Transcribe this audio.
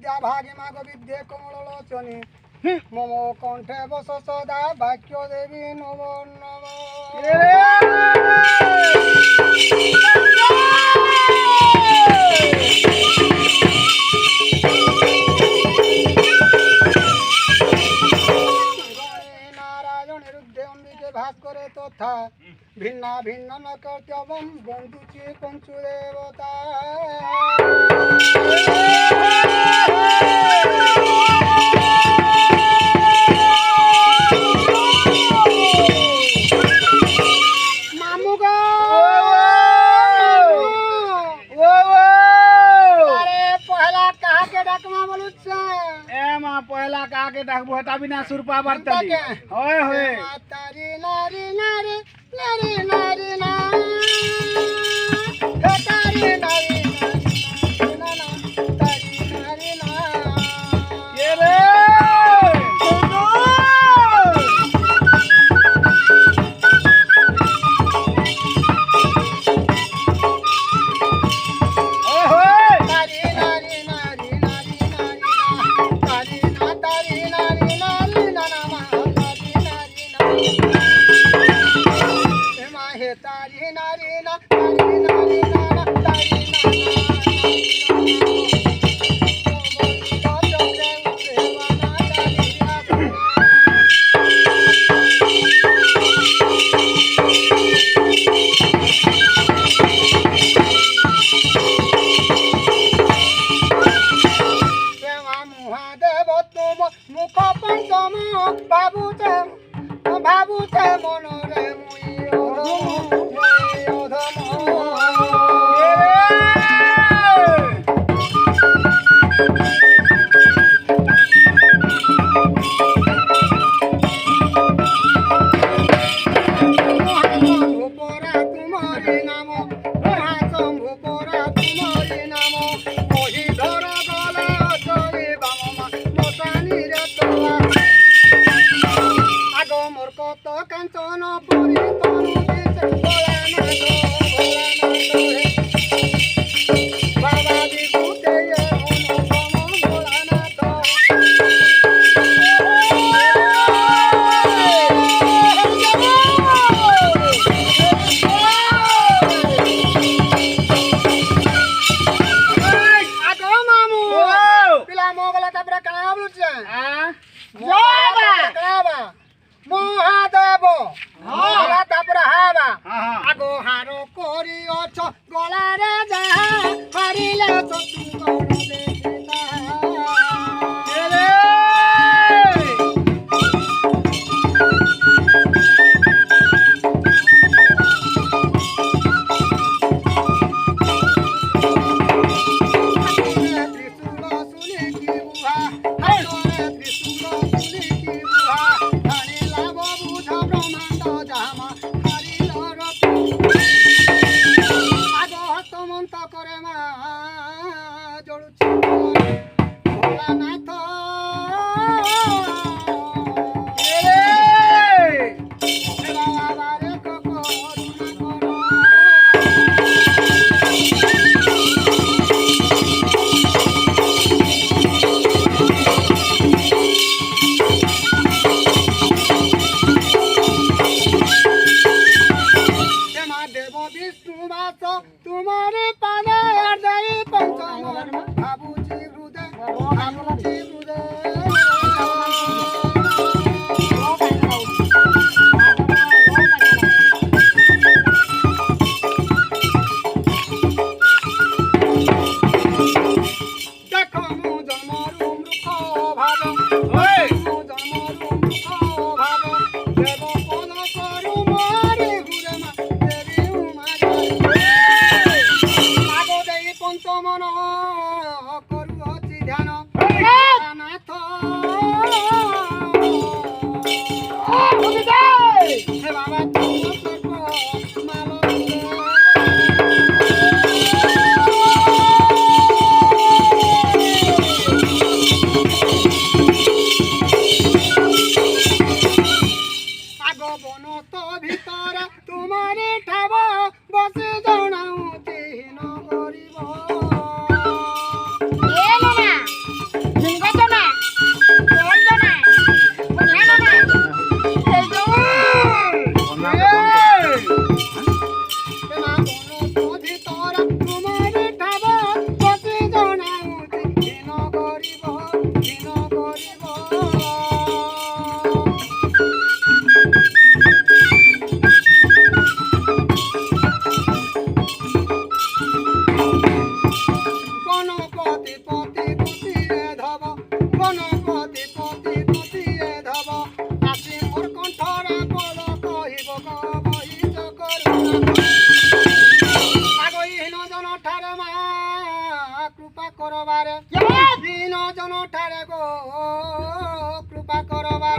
विद्या भागी माग विद्ये कमलोचनी मम कंठे बस सदा भाग्य देवी नमो नारायण रुद्रे अंबिके भास्करे तथा भिन्ना भिन्न न कर्तव्यम बंधुचे पंचु देवता पहला का के डाक बोता बिना सुरपा बरतली होय होय तारी नारी नारी नारी नारी ना तारी नारी ना ना तारी नारी ना ये रे बाबूचे मनोरे तुम्हारे नाम महाशंभु पोरा तुम्हारे नाम कही धर गले अचरे बामा मसानी रे तोला आगो मोर कत कांचन परि तनु दिसे बाबा विभूते अनुपम भोलानाथ महादेव आगो हारो करी अछ गलारे जा हरिले चतुंगण देखिना करे मा जोड़ुछि भोलानाथ बाबा रे करुणा करो देव विष्णु वास तुम्हारे पादे हृदय पंचम भाबुची हृदय देखो मु जन्मरु मृख भाव मु जन्मरु मृख भाव देव पद करू मारे हुरमा देवी उमा आगो देई पंचमन करू अछि ध्यान কৃপা করবার